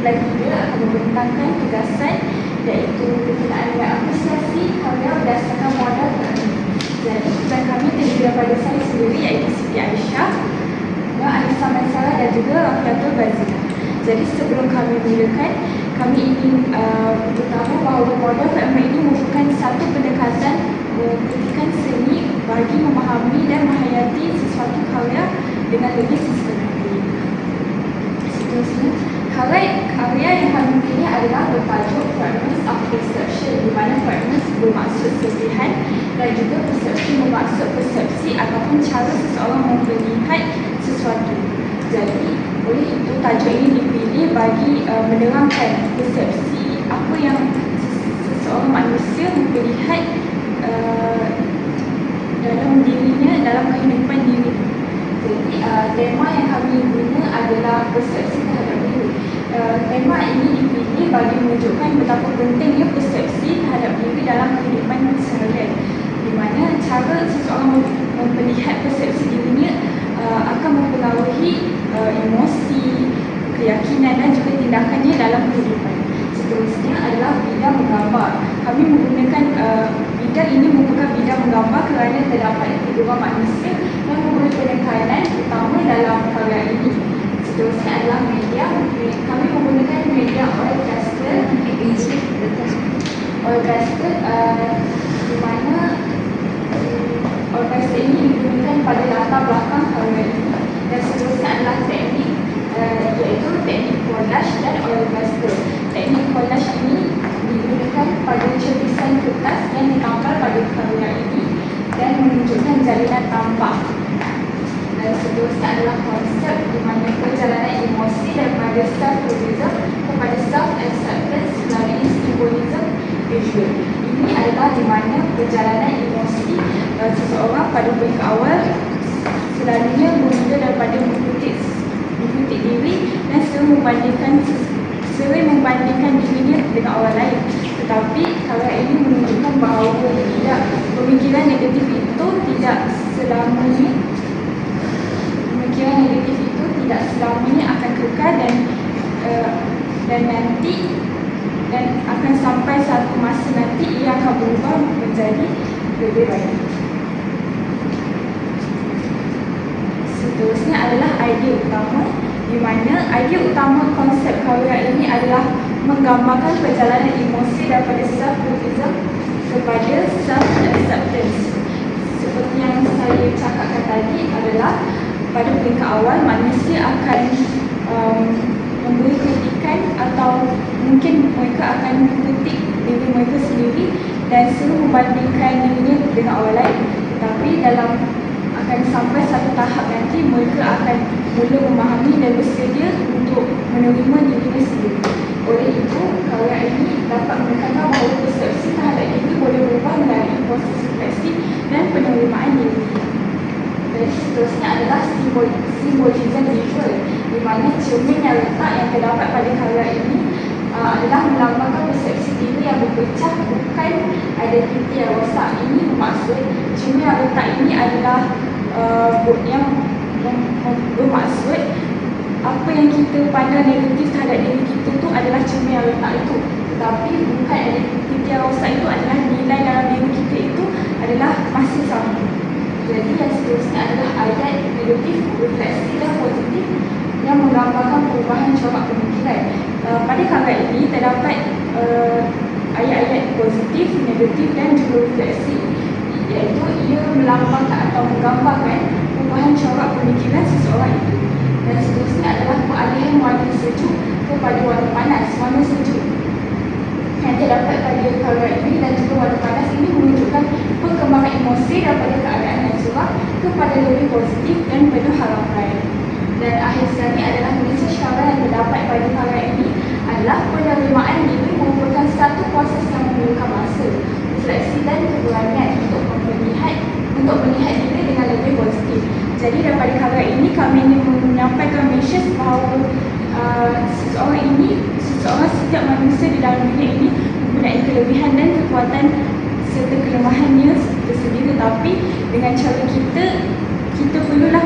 bulan 3 akan membentangkan tugasan iaitu berkenaan dengan apresiasi karya berdasarkan modal tersebut. Jadi tugas kami terdiri daripada saya sendiri iaitu Siti Aisyah, Anissa Mansara dan juga Rafiatul Bazila. Jadi sebelum kami mulakan, kami ingin beritahu bahawa modal PMR ini merupakan satu pendekatan kritikan seni bagi memahami dan menghayati sesuatu karya dengan lebih sistematik. Seterusnya, karya yang kami pilih adalah bertajuk Fragments of Perception, di mana fragments bermaksud serpihan dan juga perception bermaksud persepsi ataupun cara seseorang melihat sesuatu. Jadi, oleh itu tajuk ini dipilih bagi menerangkan persepsi apa yang seseorang manusia melihat dalam dirinya, dalam kehidupan diri. Jadi tema yang kami guna adalah persepsi terhadap diri. Tema ini dipilih bagi menunjukkan betapa pentingnya persepsi terhadap diri dalam kehidupan seharian, di mana cara seseorang melihat persepsi dirinya akan mempengaruhi emosi, keyakinan dan juga tindakannya dalam kehidupan. Seterusnya adalah bidang menggambar. Kami menggunakan bidang ini merupakan bidang menggambar kerana terdapat figura manusia yang memberi penekanan utama dalam karya ini. Seterusnya adalah media. Kami menggunakan media oil pastel, di mana oil pastel ini digunakan pada latar belakang karya ini. Dan seterusnya adalah teknik, iaitu teknik collage dan oil pastel. Teknik collage ini digunakan pada cerpisan kertas yang ditambal pada karya ini dan menunjukkan jalinan tampak. Dan seterusnya adalah konsep, di mana perjalanan emosi daripada self-realism kepada self-acceptance melalui simbolism visual. Ini adalah di mana perjalanan emosi seseorang pada peringkat awal selalunya bermula daripada mengkritik diri dan sering membandingkan dirinya dengan orang lain. Tetapi karya ini menunjukkan bahawa pemikiran negatif itu tidak selamanya akan kekal dan akan sampai satu masa nanti ia akan berubah menjadi lebih baik. Seterusnya adalah idea utama, di mana idea utama konsep karya ini adalah menggambarkan perjalanan emosi daripada self-criticism kepada self-acceptance. Seperti yang saya cakapkan tadi adalah pada peringkat awal manusia akan memberi kritikan atau mungkin mereka akan mengkritik diri mereka sendiri dan selalu membandingkan dirinya dengan orang lain. Tetapi akan sampai satu tahap nanti mereka akan mula memahami dan bersedia untuk menerima dirinya sendiri. Oleh itu, karya ini dapat menekankan bahawa persepsi terhadap diri boleh berubah melalui proses refleksi dan penerimaan diri. Dan seterusnya adalah simbolisme visual, di mana cermin yang letak yang terdapat pada karya ini adalah melambangkan persepsi diri yang berpecah, bukan identiti yang rosak. Ini bermaksud cermin yang letak ini adalah yang bermaksud apa yang kita pandang negatif terhadap diri kita tu adalah cermin yang letak itu, tetapi bukan identiti yang rosak itu adalah nilai dalam diri kita itu adalah masih sama. Jadi yang seterusnya adalah ayat negatif, refleksi dan positif yang menggambarkan perubahan corak pemikiran. Pada karya ini terdapat ayat-ayat positif, negatif dan juga refleksi, iaitu ia melambangkan atau menggambarkan perubahan corak pemikiran seseorang itu. Dan seterusnya adalah peralihan warna sejuk kepada warna panas, warna sejuk yang terdapat pada karya ini dan juga warna panas ini menunjukkan perkembangan emosi daripada keadaan yang suram kepada lebih positif dan penuh harapan. Dan akhir sekali adalah message karya yang terdapat pada karya ini adalah penerimaan diri merupakan satu proses yang memerlukan masa, refleksi dan keberanian untuk melihat diri dengan lebih positif. Jadi daripada karya ini kami ingin menyampaikan message bahawa setiap manusia di dalam dunia ini mempunyai kelebihan dan kekuatan serta kelemahannya tersendiri, tetapi dengan cara kita perlulah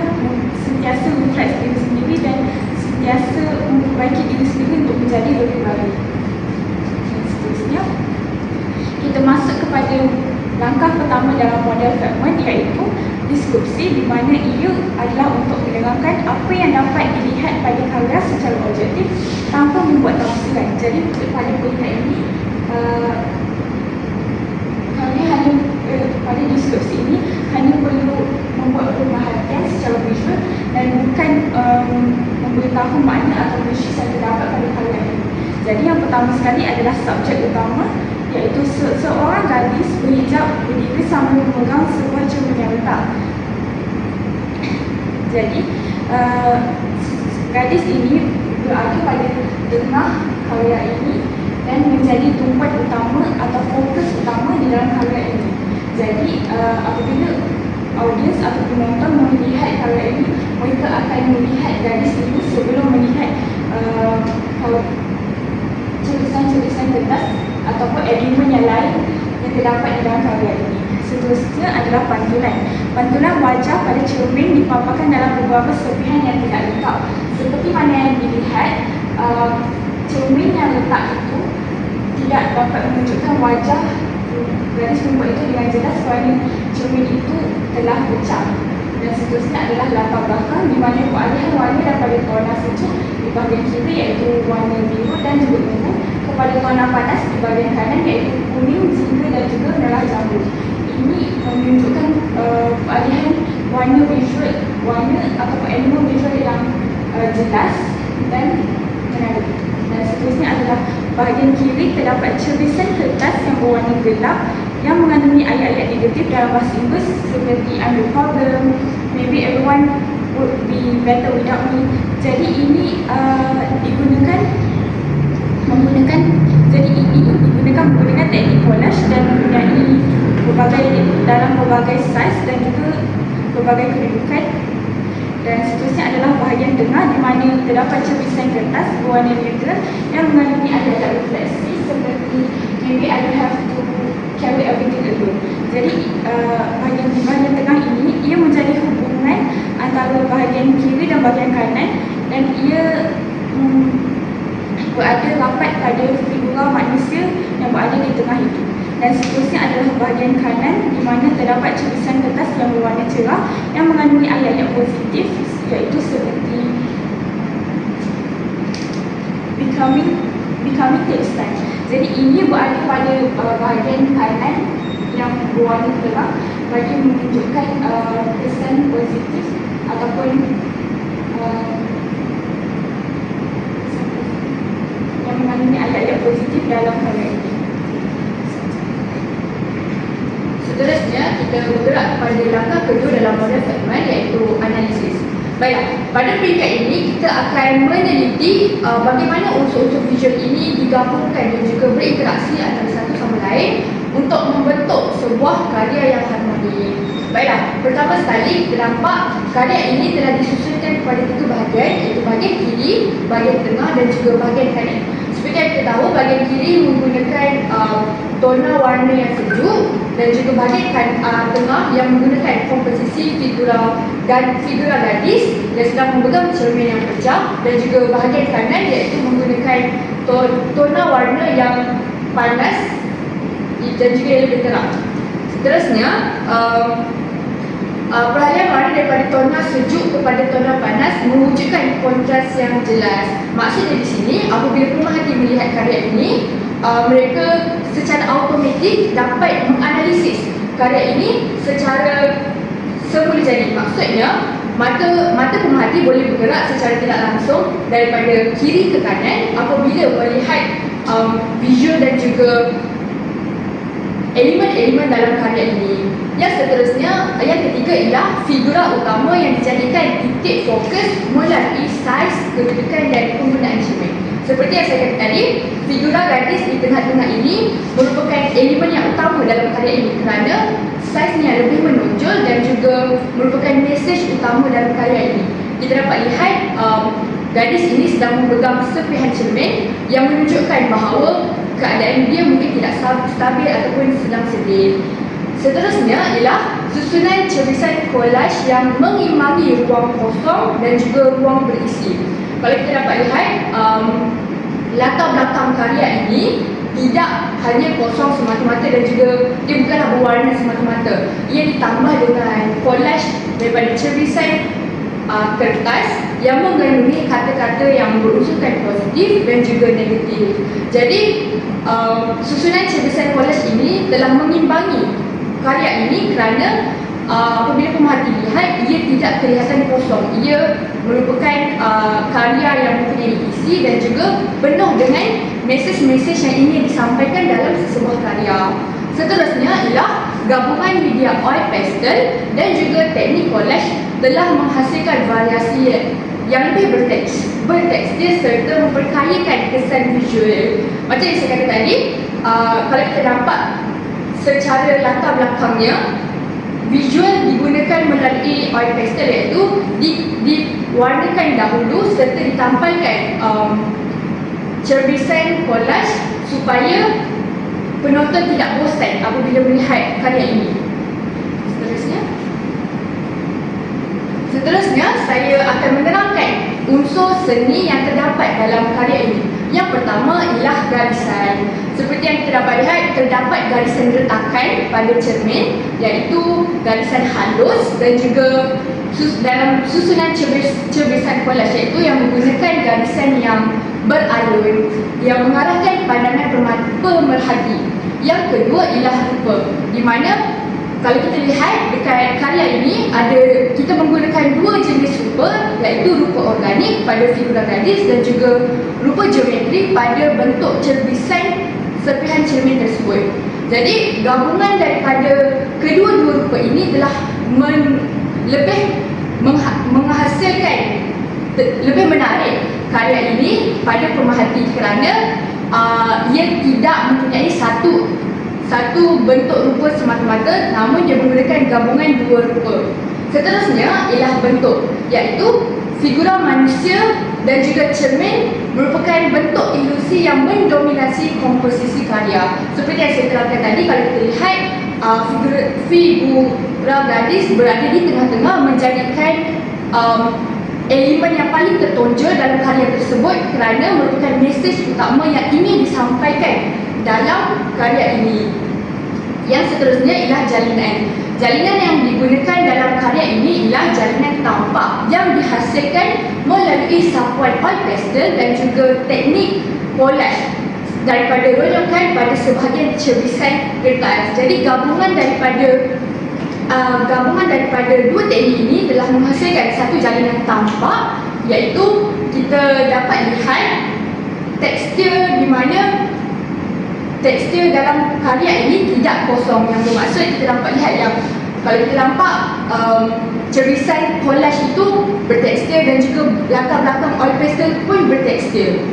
sentiasa refleks diri sendiri dan sentiasa memperbaiki diri sendiri untuk menjadi deskripsi di mana ia adalah untuk menerangkan apa yang dapat dilihat pada karya secara objektif tanpa membuat tafsiran. Jadi pada peringkat ini kami hanya pada deskripsi ini hanya perlu membuat pemerhatian secara visual dan bukan memberitahu makna atau visi yang terdapat pada karya ini. Jadi yang pertama sekali adalah subjek utama, iaitu seorang gadis berhijab berdiri sambil memegang sebuah cermin yang retak. Jadi gadis ini berada pada tengah karya ini dan menjadi tumpuan utama atau fokus utama di dalam karya ini. Jadi apabila audiens atau penonton melihat karya ini, mereka akan melihat gadis ini sebelum melihat tulisan-tulisan kertas ataupun elemen yang lain yang terdapat di dalam karya ini. Seterusnya adalah pantulan. Pantulan wajah pada cermin dipaparkan dalam beberapa serpihan yang tidak lengkap. Seperti mana yang dilihat, cermin yang letak itu tidak dapat menunjukkan wajah gadis perempuan itu dengan jelas kerana cermin itu telah pecah. Dan seterusnya adalah latar belakang di mana peralihan warna daripada warna sejuk di bahagian kiri iaitu warna biru dan juga ungu kepada warna panas di bahagian kanan iaitu kuning, jingga dan juga merah jambu. Ini menunjukkan peralihan warna visual, warna atau elemen visual yang jelas dan menarik. Dan seterusnya adalah bahagian kiri terdapat cermisan kertas yang berwarna gelap yang mengandungi ayat-ayat negatif dalam bahasa Inggeris seperti I'm the problem, maybe everyone would be better without me. Jadi ini digunakan menggunakan teknik collage dan mempunyai dalam berbagai saiz dan juga berbagai kedudukan. Dan seterusnya adalah bahagian tengah di mana terdapat cermisan kertas berwarna neutral yang mengandungi ayat-ayat refleksi seperti maybe I don't have to carry everything alone. Jadi bahagian tengah ini ia menjadi hubungan antara bahagian kiri dan bahagian kanan dan ia berada rapat pada figura manusia yang berada di tengah itu. Dan seterusnya adalah bahagian kanan di mana terdapat cermisan kertas yang berwarna cerah yang mengandungi ayat-ayat positif iaitu seperti becoming takes time. Jadi ini berada pada bahagian kanan yang berwarna terang bagi menunjukkan kesan positif ataupun yang mengandungi ayat-ayat positif dalam karya ini. Seterusnya, kita bergerak kepada langkah kedua dalam model segmen iaitu analisis. Baiklah, pada peringkat ini kita akan meneliti bagaimana unsur-unsur visual ini digabungkan dan juga berinteraksi antara satu sama lain untuk membentuk sebuah karya yang harmoni. Baiklah, pertama sekali kita nampak karya ini telah disusunkan kepada tiga bahagian iaitu bahagian kiri, bahagian tengah dan juga bahagian kanan. Seperti yang kita tahu, bahagian kiri menggunakan tona warna yang sejuk dan juga bahagian tengah yang menggunakan komposisi figura gadis yang sedang memegang cermin yang pecah dan juga bahagian kanan iaitu menggunakan tona warna yang panas dan juga yang lebih terang. Seterusnya, peralihan warna daripada tona sejuk kepada tona panas mewujudkan kontras yang jelas. Maksudnya di sini, apabila pemerhati melihat karya ini, mereka secara automatik dapat menganalisis karya ini secara semula jadi. Maksudnya, mata pemerhati boleh bergerak secara tidak langsung daripada kiri ke kanan apabila melihat visual dan juga elemen-elemen dalam karya ini. Yang seterusnya, yang ketiga ialah figura utama yang dijadikan titik fokus melalui saiz, kedudukan dan penggunaan cermin. Seperti yang saya kata tadi, figura gadis di tengah-tengah ini merupakan elemen yang utama dalam karya ini kerana saiznya lebih menonjol dan juga merupakan mesej utama dalam karya ini. Kita dapat lihat gadis ini sedang memegang serpihan cermin yang menunjukkan bahawa keadaan dia mungkin tidak stabil ataupun sedang sedih. Seterusnya ialah susunan cermisan collage yang mengimbangi ruang kosong dan juga ruang berisi. Kalau kita dapat lihat latar belakang karya ini tidak hanya kosong semata-mata dan juga dia bukanlah berwarna semata-mata. Ia ditambah dengan collage daripada cermisan kertas yang mengandungi kata-kata yang berunsurkan positif dan juga negatif. Jadi susunan cermisan collage ini telah mengimbangi karya ini kerana apabila pemerhati lihat, ia tidak kelihatan kosong. Ia merupakan karya yang mempunyai isi dan juga penuh dengan mesej-mesej yang ingin disampaikan dalam sesebuah karya. Seterusnya ialah gabungan media oil pastel dan juga teknik collage telah menghasilkan variasi yang lebih bertekstur serta memperkayakan kesan visual. Macam yang saya kata tadi, kalau kita nampak secara latar belakangnya, visual digunakan melalui oil pastel, iaitu diwarnakan dahulu serta ditampilkan cermisan collage supaya penonton tidak bosan apabila melihat karya ini. Seterusnya saya akan menerangkan unsur seni yang terdapat dalam karya ini. Yang pertama ialah garisan. Seperti yang kita dapat lihat, terdapat garisan retakan pada cermin, iaitu garisan halus dan juga dalam susunan cermisan collage, iaitu yang menggunakan garisan yang beralun yang mengarahkan pandangan pemerhati. Yang kedua ialah rupa, di mana kalau kita lihat dekat karya ini kita menggunakan dua jenis rupa, iaitu rupa organik pada figura gadis dan juga rupa geometri pada bentuk cermisan serpihan cermin tersebut. Jadi gabungan daripada kedua-dua rupa ini telah menghasilkan lebih menarik karya ini pada pemerhati kerana ia tidak mempunyai satu bentuk rupa semata-mata, namun dia menggunakan gabungan dua rupa. Seterusnya ialah bentuk, iaitu figura manusia dan juga cermin merupakan bentuk ilusi yang mendominasi komposisi karya. Seperti yang saya terangkan tadi, kalau kita lihat figura gadis berada di tengah-tengah menjadikan elemen yang paling tertonjol dalam karya tersebut kerana merupakan mesej utama yang ingin disampaikan dalam karya ini. Yang seterusnya ialah jalinan. Jalinan yang digunakan dalam karya ini ialah jalinan tampak yang dihasilkan melalui sapuan oil pastel dan juga teknik collage daripada ronyokan pada sebahagian cermisan kertas. Jadi gabungan daripada dua teknik ini telah menghasilkan satu jalinan tampak, iaitu kita dapat lihat tekstur, di mana tekstur dalam karya ini tidak kosong, yang bermaksud kita dapat lihat yang kalau kita nampak cermisan collage itu bertekstur dan juga latar belakang oil pastel pun bertekstur.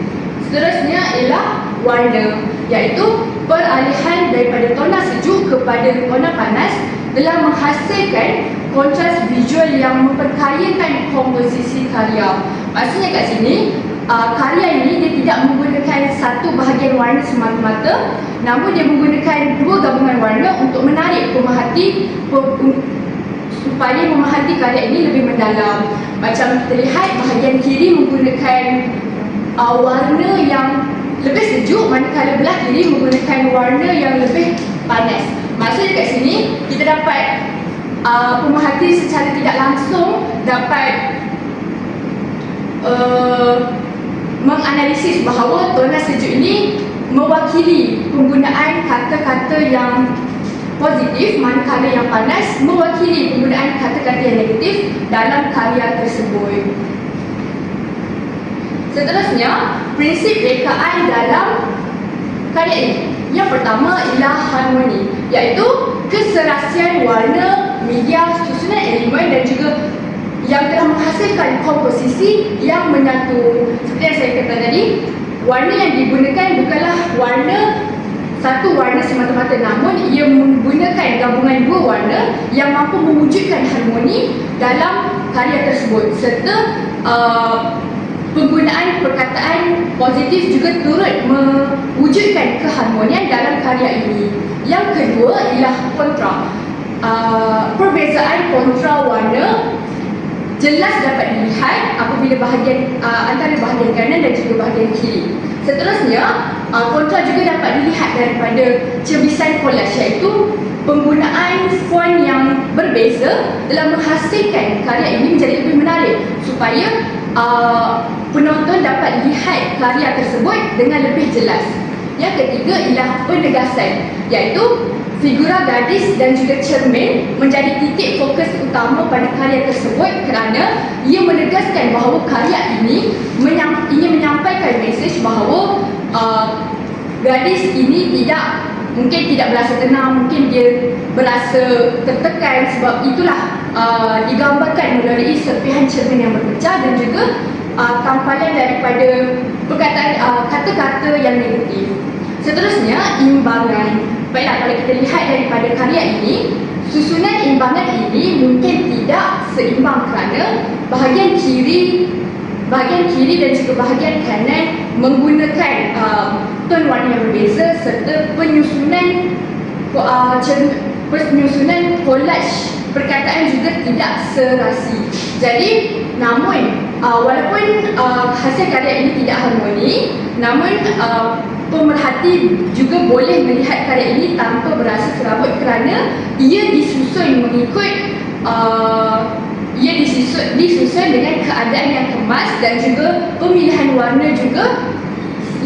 Seterusnya ialah warna, iaitu peralihan daripada tona sejuk kepada tona panas telah menghasilkan kontras visual yang memperkayakan komposisi karya. Maksudnya kat sini, karya ini dia tidak menggunakan satu bahagian warna semata-mata, namun dia menggunakan dua gabungan warna untuk menarik pemerhati supaya memerhati karya ini lebih mendalam. Macam kita lihat bahagian kiri menggunakan warna yang lebih sejuk, manakala belah kiri menggunakan warna yang lebih panas. Maksudnya kat sini kita dapat pemerhati secara tidak langsung dapat menganalisis bahawa tona sejuk ini mewakili penggunaan kata-kata yang positif, manakala yang panas mewakili penggunaan kata-kata yang negatif dalam karya tersebut. Seterusnya, prinsip rekaan dalam karya ini. Yang pertama ialah harmoni, iaitu keserasian warna, media, susunan elemen dan juga yang telah menghasilkan komposisi yang menyatu. Seperti yang saya kata tadi, warna yang digunakan bukanlah satu warna semata-mata, namun ia menggunakan gabungan dua warna yang mampu mewujudkan harmoni dalam karya tersebut, serta penggunaan perkataan positif juga turut mewujudkan keharmonian dalam karya ini. Yang kedua ialah kontra. Perbezaan kontra warna jelas dapat dilihat apabila antara bahagian kanan dan juga bahagian kiri. Seterusnya, kontra juga dapat dilihat daripada cermisan collage, iaitu penggunaan font yang berbeza dalam menghasilkan karya ini menjadi lebih menarik supaya penonton dapat lihat karya tersebut dengan lebih jelas. Yang ketiga ialah penegasan, iaitu figura gadis dan juga cermin menjadi titik fokus utama pada karya tersebut kerana ia menegaskan bahawa karya ini ingin menyampaikan mesej bahawa gadis ini mungkin tidak berasa tenang, mungkin dia berasa tertekan, sebab itulah digambarkan melalui serpihan cermin yang berpecah dan juga tampalan daripada perkataan kata-kata yang negatif. Seterusnya, imbangan. Baiklah, kalau kita lihat daripada karya ini, susunan imbangan ini mungkin tidak seimbang kerana bahagian kiri dan juga bahagian kanan menggunakan ton warna yang berbeza serta penyusunan collage perkataan juga tidak serasi. Jadi, namun walaupun hasil karya ini tidak harmoni, namun pemerhati juga boleh melihat karya ini tanpa berasa serabut kerana ia disusun dengan keadaan yang kemas dan juga pemilihan warna juga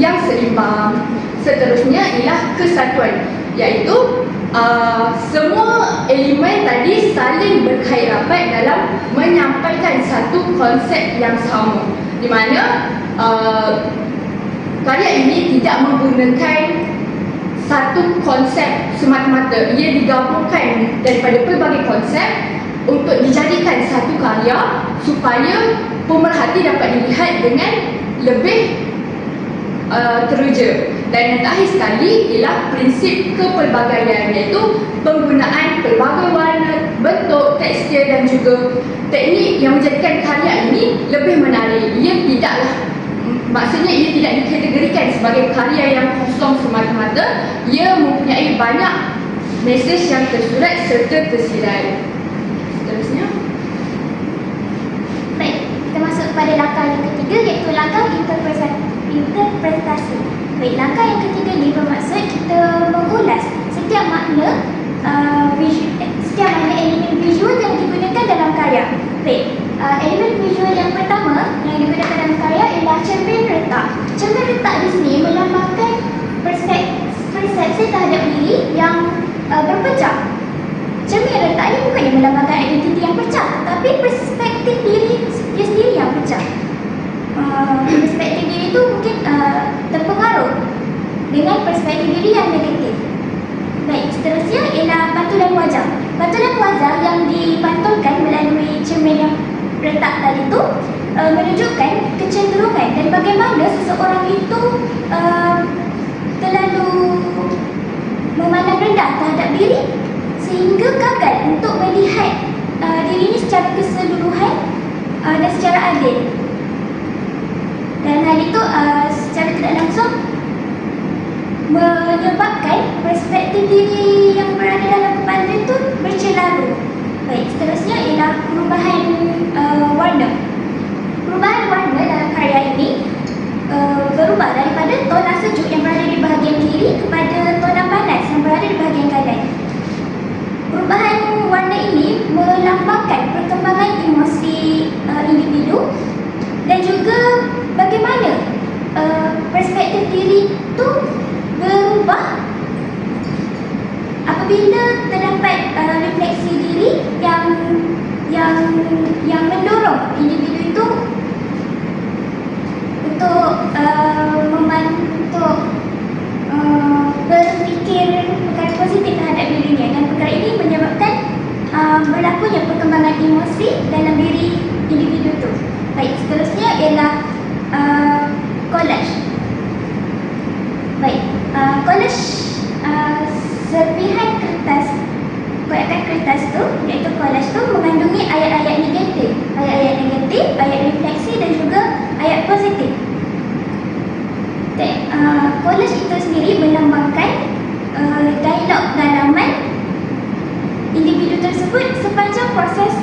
yang seimbang. Seterusnya ialah kesatuan, iaitu semua elemen tadi saling berkait rapat dalam menyampaikan satu konsep yang sama, di mana karya ini tidak menggunakan satu konsep semata-mata. Ia digabungkan daripada pelbagai konsep untuk dijadikan satu karya supaya pemerhati dapat dilihat dengan lebih teruja. Dan yang terakhir sekali ialah prinsip kepelbagaian, iaitu penggunaan pelbagai warna, bentuk, tekstur dan juga teknik yang menjadikan karya ini lebih menarik. Maksudnya ia tidak dikategorikan sebagai karya yang kosong semata-mata. Ia mempunyai banyak mesej yang tersurat serta tersirat. Seterusnya, baik, kita masuk kepada langkah yang ketiga, iaitu langkah interpretasi. Baik, langkah yang ketiga ni bermaksud kita mengulas setiap makna elemen visual yang digunakan dalam karya. Baik, elemen visual yang pertama yang digunakan dalam karya ialah cermin retak. Cermin retak di sini melambangkan persepsi terhadap diri yang berpecah. Cermin retak ini bukannya melambangkan identiti yang pecah, tapi perspektif diri dia sendiri yang pecah. Perspektif diri itu mungkin terpengaruh dengan perspektif diri yang negatif. Baik, seterusnya ialah pantulan wajah. Pantulan wajah yang dipantulkan melalui cermin yang retak tadi itu menunjukkan kecenderungan dan bagaimana seseorang itu terlalu memandang rendah terhadap diri sehingga gagal untuk melihat diri ini secara keseluruhan dan secara adil. Dan hal itu secara tidak langsung menyebabkan perspektif diri yang berada dalam kepala itu bercelaru. Baik, seterusnya ialah perubahan warna. Perubahan warna dalam karya ini berubah daripada tona sejuk yang berada di bahagian kiri kepada tona panas yang berada di bahagian kanan. Perubahan warna ini melambangkan perkembangan emosi individu dan juga bagaimana perspektif diri itu berubah apabila terdapat refleksi diri yang mendorong individu itu untuk berfikir perkara positif terhadap dirinya, dan perkara ini menyebabkan berlakunya perkembangan emosi dalam diri individu itu. Baik, seterusnya ialah collage. Baik, collage serpihan kertas, koyakan kertas tu, iaitu collage tu mengandungi ayat-ayat negatif, ayat refleksi dan juga ayat positif. Collage itu sendiri melambangkan dialog dalaman individu tersebut sepanjang proses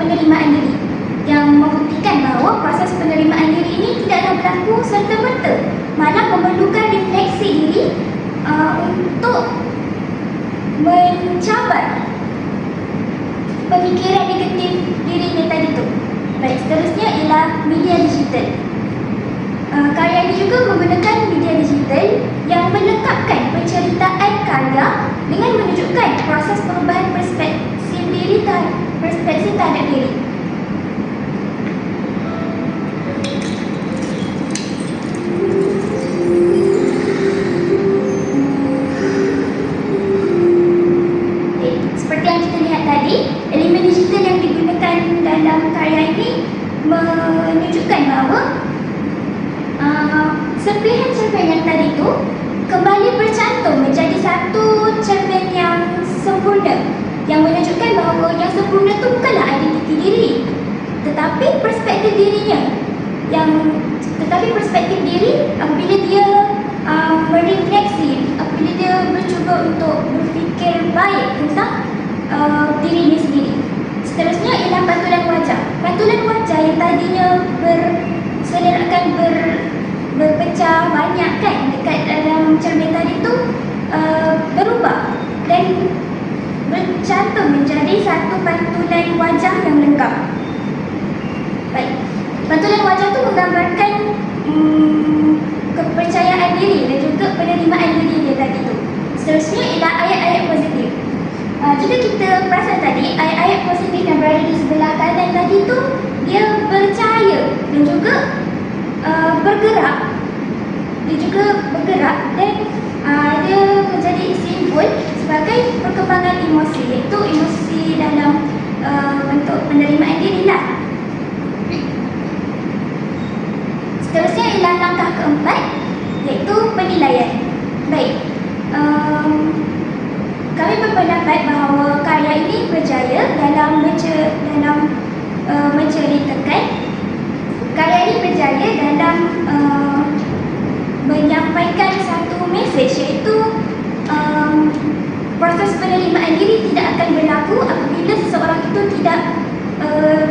penerimaan diri, yang membuktikan bahawa proses penerimaan diri ini tidaklah berlaku serta-merta. malah memerlukan refleksi diri untuk mencabar pemikiran negatif dirinya tadi tu. Baik, seterusnya ialah media digital. Karya ini juga menggunakan media digital yang melengkapkan penceritaan karya dengan menunjukkan proses perubahan perspektif terhadap diri. Seperti yang kita lihat tadi, elemen digital yang digunakan dalam karya ini menunjukkan bahawa serpihan-serpihan yang tadi itu kembali bercantum menjadi satu cermin yang sempurna, yang menunjukkan bahawa yang sempurna itu bukanlah identiti diri, tetapi perspektif dirinya. Tetapi perspektif diri apabila dia merefleksi, apabila dia mencuba untuk berfikir baik tentang dirinya sendiri. Seterusnya ialah pantulan wajah. Pantulan wajah yang tadinya berpecah banyak kan dekat dalam cermin tadi tu berubah dan bercantum menjadi satu pantulan wajah yang lengkap. Baik, pantulan wajah tu menggambarkan kepercayaan diri dan juga penerimaan diri dia tadi tu. Seterusnya ialah ayat-ayat positif. Jika kita perasan tadi, ayat-ayat positif yang berada di sebelah kanan tadi tu dia bercahaya dan juga bergerak. Dia juga bergerak dan dia menjadi simbol sebagai perkembangan emosi, iaitu emosi dalam bentuk penerimaan diri lah. Seterusnya ialah langkah keempat, iaitu penilaian. Baik, kami berpendapat bahawa karya ini berjaya dalam menceritakan. Karya ini berjaya dalam menyampaikan satu mesej, iaitu proses penerimaan diri tidak akan berlaku apabila seseorang itu tidak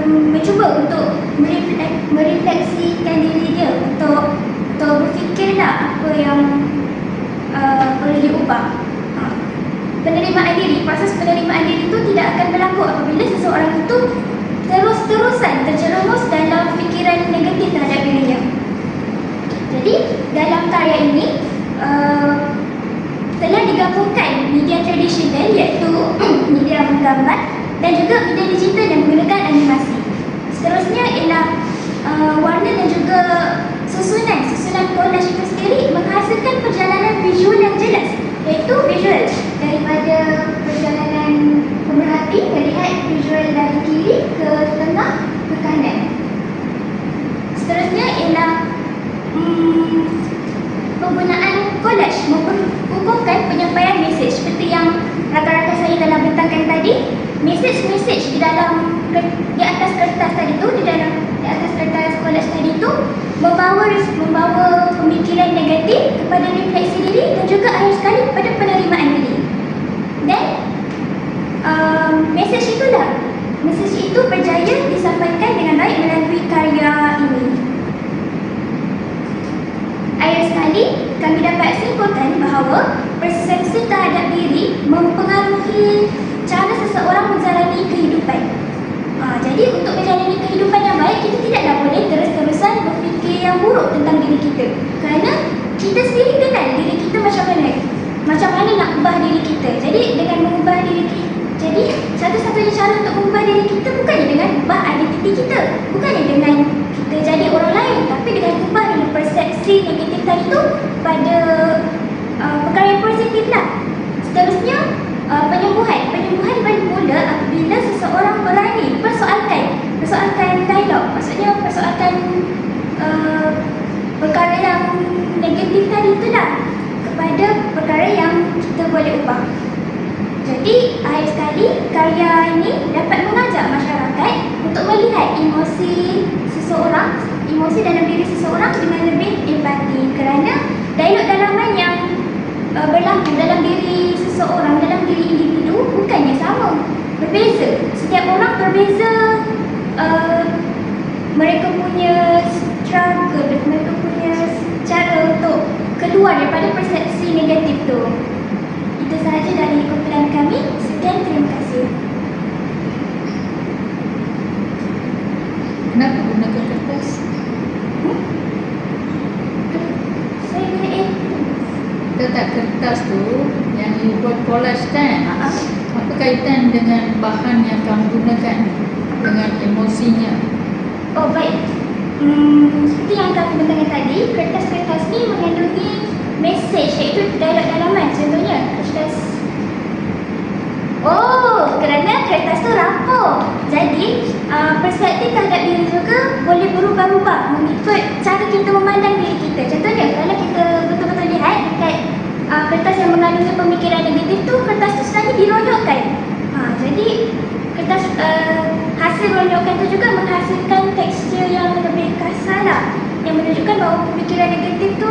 mencuba untuk merefleksikan diri dia, untuk berfikirlah apa yang perlu diubah. Penerimaan diri, proses penerimaan diri itu tidak akan berlaku apabila seseorang itu terus-terusan terjerumus dalam fikiran negatif terhadap dirinya. Jadi dalam karya ini telah digabungkan media tradisional, iaitu media menggambar, dan juga media digital yang menggunakan animasi. Seterusnya ialah warna dan juga susunan collage itu sendiri menghasilkan perjalanan visual yang jelas, iaitu visual daripada perjalanan pemerhati melihat visual dari kiri ke tengah ke kanan. Seterusnya ialah penggunaan collage menghubungkan penyampaian mesej seperti yang rakan-rakan saya telah bentangkan tadi. Mesej-mesej di atas kertas tadi tu, di atas kertas collage tadi tu membawa pemikiran negatif kepada refleksi diri dan juga akhir sekali kepada penerimaan diri. Dan mesej itu berjaya disampaikan dengan baik melalui karya ini. Akhir sekali, kami dapat simpulkan bahawa persepsi terhadap diri mempengaruhi cara seseorang menjalani kehidupan. Jadi untuk menjalani kehidupan yang baik, kita tidaklah boleh terus-terusan berfikir yang buruk tentang diri kita. Kerana kita sendiri kenal diri kita macam mana nak ubah diri kita. Jadi dengan mengubah diri kita, jadi satu-satunya cara untuk mengubah diri kita bukannya dengan ubah identiti kita, bukannya dengan kita jadi orang lain, tapi dengan ubah dari persepsi negatif tadi tu pada perkara yang positif lah. Seterusnya penyembuhan bermula apabila seseorang berani persoalkan dialog, maksudnya persoalkan perkara yang negatif tadi tu lah kepada perkara yang kita boleh ubah. Jadi akhir sekali karya ini dapat mengajak masyarakat untuk melihat emosi dalam diri seseorang dengan lebih empati, kerana dialog dalaman yang berlaku dalam diri seseorang, dalam diri individu bukannya sama, berbeza. Setiap orang berbeza, mereka punya struggle, mereka punya cara untuk keluar daripada persepsi negatif tu. Itu sahaja dari kumpulan kami. Sekian, terima kasih. Kenapa gunakan kertas? Saya guna A. Letak kertas tu yang dibuat collage kan? Ah, Apa kaitan dengan bahan yang kamu gunakan dengan emosinya? Oh baik. Seperti yang kami bentangkan tadi, kertas-kertas ni mengandungi mesej, iaitu dialog dalaman. Contohnya kertas. Oh, kerana kertas tu rapuh. Jadi persepsi terhadap diri juga boleh berubah-ubah mengikut cara kita memandang diri kita. Contohnya kalau kita betul-betul lihat dekat kertas yang mengandungi pemikiran negatif tu, kertas tu sebenarnya dironyokkan. Jadi kertas hasil ronyokan tu juga menghasilkan tekstur yang lebih kasar lah, yang menunjukkan bahawa pemikiran negatif tu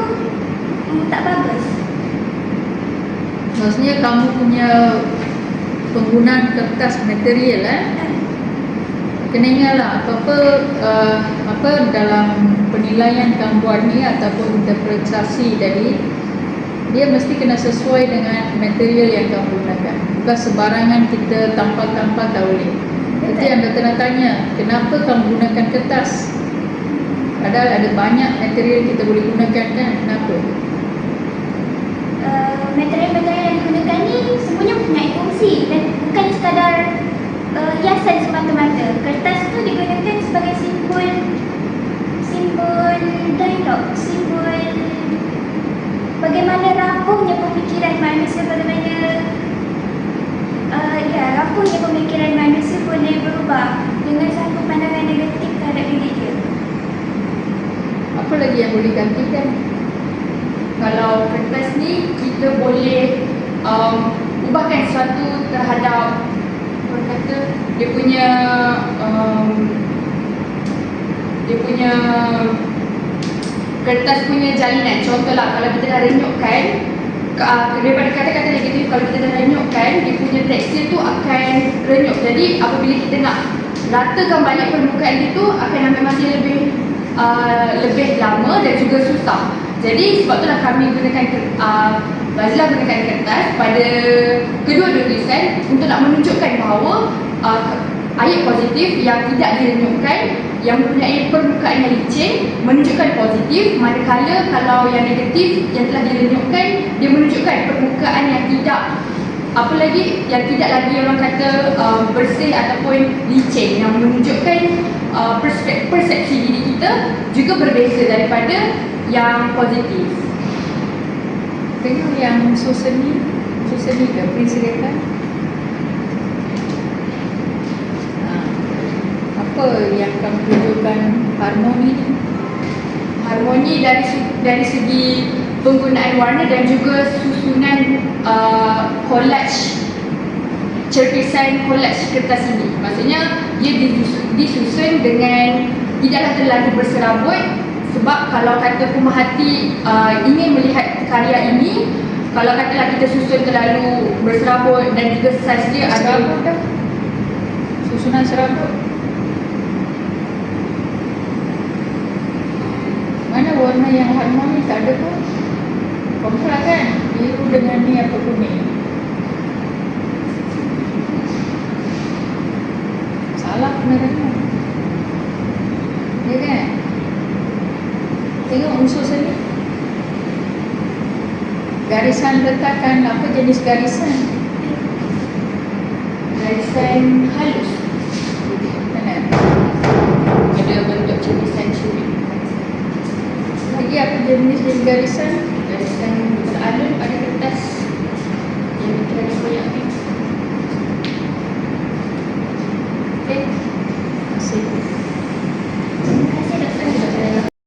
tak bagus. Maksudnya kamu punya penggunaan kertas material kena ingatlah apa dalam penilaian kamu buat ni ataupun interpretasi tadi, dia mesti kena sesuai dengan material yang kamu gunakan. Bukan sebarangan kita tampal-tampal tak boleh. Nanti anda kena tanya, kenapa kamu gunakan kertas? Padahal ada banyak material kita boleh gunakan kan? Kenapa? Material-material yang digunakan ni semuanya mempunyai fungsi dan bukan sekadar hiasan semata-mata. Kertas tu digunakan sebagai simbol dialog, simbol bagaimana rapuhnya pemikiran manusia, bagaimana rapuhnya pemikiran manusia boleh berubah dengan satu pandangan negatif terhadap diri dia. Apa lagi yang boleh gantikan? Kalau kertas ni kita boleh ubahkan sesuatu terhadap orang kata dia punya kertas punya jalinan. Contohlah kalau kita dah renyukkan daripada kata-kata negatif, kalau kita dah renyukkan, dia punya tekstur tu akan renyuk. Jadi apabila kita nak ratakan balik permukaan itu akan ambil masa lebih lama dan juga susah. Jadi sebab itulah kami gunakan Bazila gunakan kertas pada kedua-dua tulisan untuk nak menunjukkan bahawa ayat positif yang tidak direnyukkan, yang mempunyai permukaan yang licin menunjukkan positif, manakala kalau yang negatif yang telah direnyukkan dia menunjukkan permukaan yang tidak yang tidak lagi orang kata bersih ataupun licin, yang menunjukkan persepsi diri kita juga berbeza daripada yang positif. Tengok yang suseni ke Prince apa yang kamu tunjukkan harmoni ni? Harmoni dari segi penggunaan warna dan juga susunan collage, cerpisan collage kertas ini. Maksudnya dia disusun dengan tidaklah terlalu berserabut, sebab kalau kata pemerhati ingin melihat karya ini, kalau katalah kita susun terlalu berserabut dan juga saiz dia ada Susunan serabut. Mana warna yang harmoni? Tak ada pun. Komplah kan? Biru dengan ni apa kuning. Salah penerangan. Ya kan? Tengok unsur seni. Garisan letakan, apa jenis garisan? garisan halus, Mana? ada bentuk cermisan curi. Lagi apa jenis garisan?